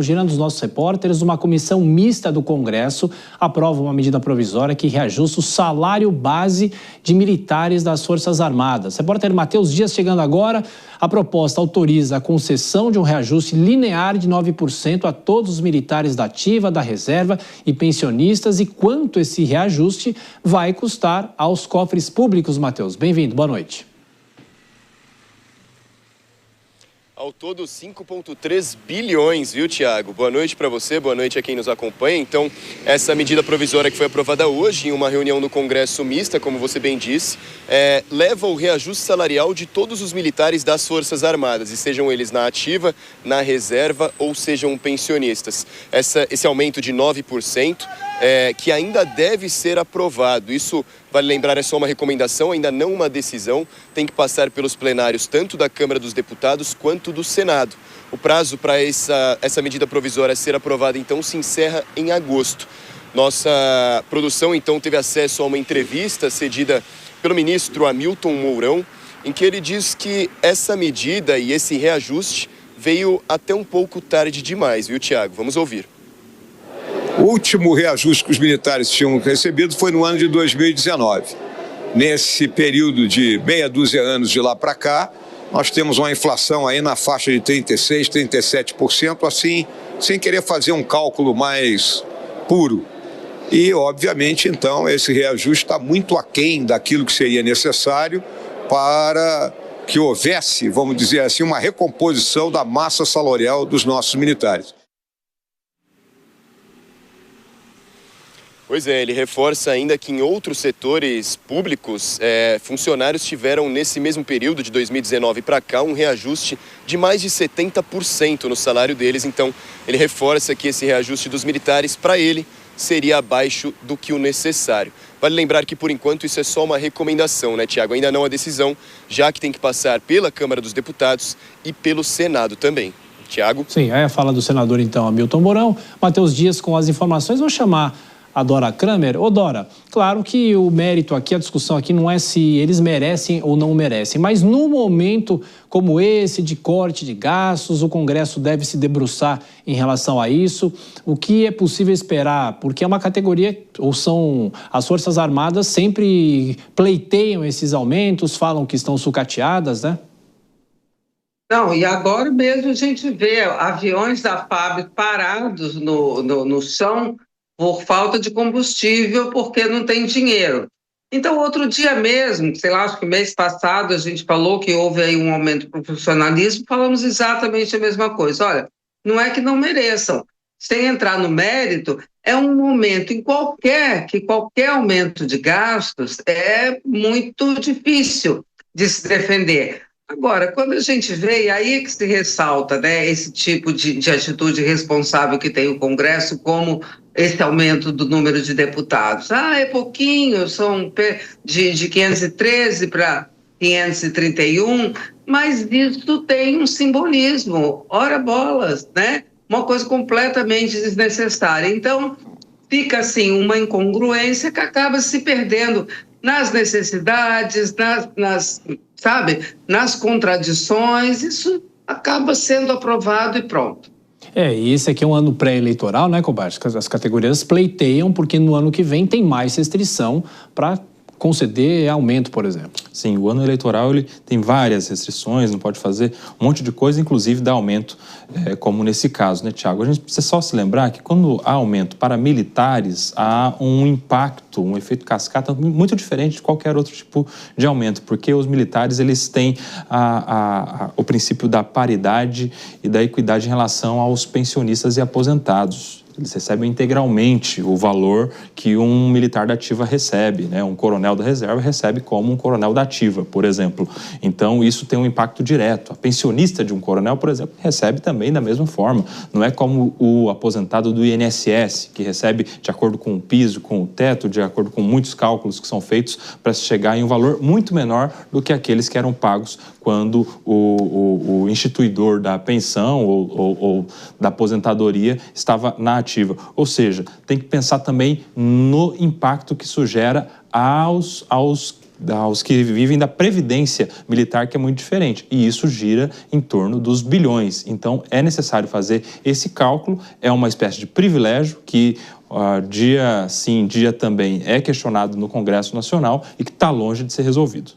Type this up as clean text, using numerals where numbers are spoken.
Girando os nossos repórteres, uma comissão mista do Congresso aprova uma medida provisória que reajusta o salário base de militares das Forças Armadas. Repórter Matheus Dias chegando agora. A proposta autoriza a concessão de um reajuste linear de 9% a todos os militares da ativa, da reserva e pensionistas. E quanto esse reajuste vai custar aos cofres públicos, Matheus? Bem-vindo, boa noite. Ao todo, 5,3 bilhões, viu, Tiago? Boa noite para você, boa noite a quem nos acompanha. Então, essa medida provisória que foi aprovada hoje em uma reunião no Congresso mista, como você bem disse, leva o reajuste salarial de todos os militares das Forças Armadas, e sejam eles na ativa, na reserva ou sejam pensionistas. Esse aumento de 9%, que ainda deve ser aprovado. Isso, vale lembrar, é só uma recomendação, ainda não uma decisão. Tem que passar pelos plenários tanto da Câmara dos Deputados quanto do Senado. O prazo para essa medida provisória ser aprovada, então, se encerra em agosto. Nossa produção, então, teve acesso a uma entrevista cedida pelo ministro Hamilton Mourão, em que ele diz que essa medida e esse reajuste veio até um pouco tarde demais, viu, Tiago? Vamos ouvir. O último reajuste que os militares tinham recebido foi no ano de 2019. Nesse período de meia dúzia de anos de lá para cá, nós temos uma inflação aí na faixa de 36%, 37%, assim, sem querer fazer um cálculo mais puro. E, obviamente, então, esse reajuste está muito aquém daquilo que seria necessário para que houvesse, vamos dizer assim, uma recomposição da massa salarial dos nossos militares. Pois é, ele reforça ainda que em outros setores públicos, funcionários tiveram nesse mesmo período de 2019 para cá um reajuste de mais de 70% no salário deles. Então, ele reforça que esse reajuste dos militares, para ele, seria abaixo do que o necessário. Vale lembrar que, por enquanto, isso é só uma recomendação, né, Tiago? Ainda não a decisão, já que tem que passar pela Câmara dos Deputados e pelo Senado também. Tiago? Sim, aí a fala do senador, então, Hamilton Mourão. Matheus Dias com as informações. Vou chamar a Dora Kramer. Ô, Dora, claro que o mérito aqui, a discussão aqui não é se eles merecem ou não merecem, mas num momento como esse, de corte de gastos, o Congresso deve se debruçar em relação a isso. O que é possível esperar? Porque é uma categoria, ou são as Forças Armadas sempre pleiteiam esses aumentos, falam que estão sucateadas, né? Não, e agora mesmo a gente vê aviões da FAB parados no chão por falta de combustível, porque não tem dinheiro. Então, outro dia mesmo, sei lá, acho que mês passado, a gente falou que houve aí um aumento do profissionalismo, falamos exatamente a mesma coisa. Olha, não é que não mereçam. Sem entrar no mérito, é um momento em que qualquer aumento de gastos é muito difícil de se defender. Agora, quando a gente vê, aí que se ressalta, né, esse tipo de atitude responsável que tem o Congresso, como esse aumento do número de deputados. É pouquinho, são de 513 para 531, mas isso tem um simbolismo, ora bolas, né? Uma coisa completamente desnecessária. Então, fica assim uma incongruência que acaba se perdendo nas necessidades, nas contradições. Isso acaba sendo aprovado e pronto. E esse aqui é um ano pré-eleitoral, né, Kobayashi? As categorias pleiteiam porque no ano que vem tem mais restrição para conceder aumento, por exemplo. Sim, o ano eleitoral ele tem várias restrições, não pode fazer um monte de coisa, inclusive dar aumento, como nesse caso, né, Tiago? A gente precisa só se lembrar que quando há aumento para militares, há um impacto, um efeito cascata muito diferente de qualquer outro tipo de aumento, porque os militares eles têm o princípio da paridade e da equidade em relação aos pensionistas e aposentados. Eles recebem integralmente o valor que um militar da ativa recebe, né? Um coronel da reserva recebe como um coronel da ativa, por exemplo. Então, isso tem um impacto direto. A pensionista de um coronel, por exemplo, recebe também da mesma forma. Não é como o aposentado do INSS, que recebe de acordo com o piso, com o teto, de acordo com muitos cálculos que são feitos para se chegar em um valor muito menor do que aqueles que eram pagos quando o instituidor da pensão ou da aposentadoria estava na ativa. Ou seja, tem que pensar também no impacto que isso gera aos aos que vivem da previdência militar, que é muito diferente. E isso gira em torno dos bilhões. Então, é necessário fazer esse cálculo. É uma espécie de privilégio que dia sim, dia também é questionado no Congresso Nacional e que está longe de ser resolvido.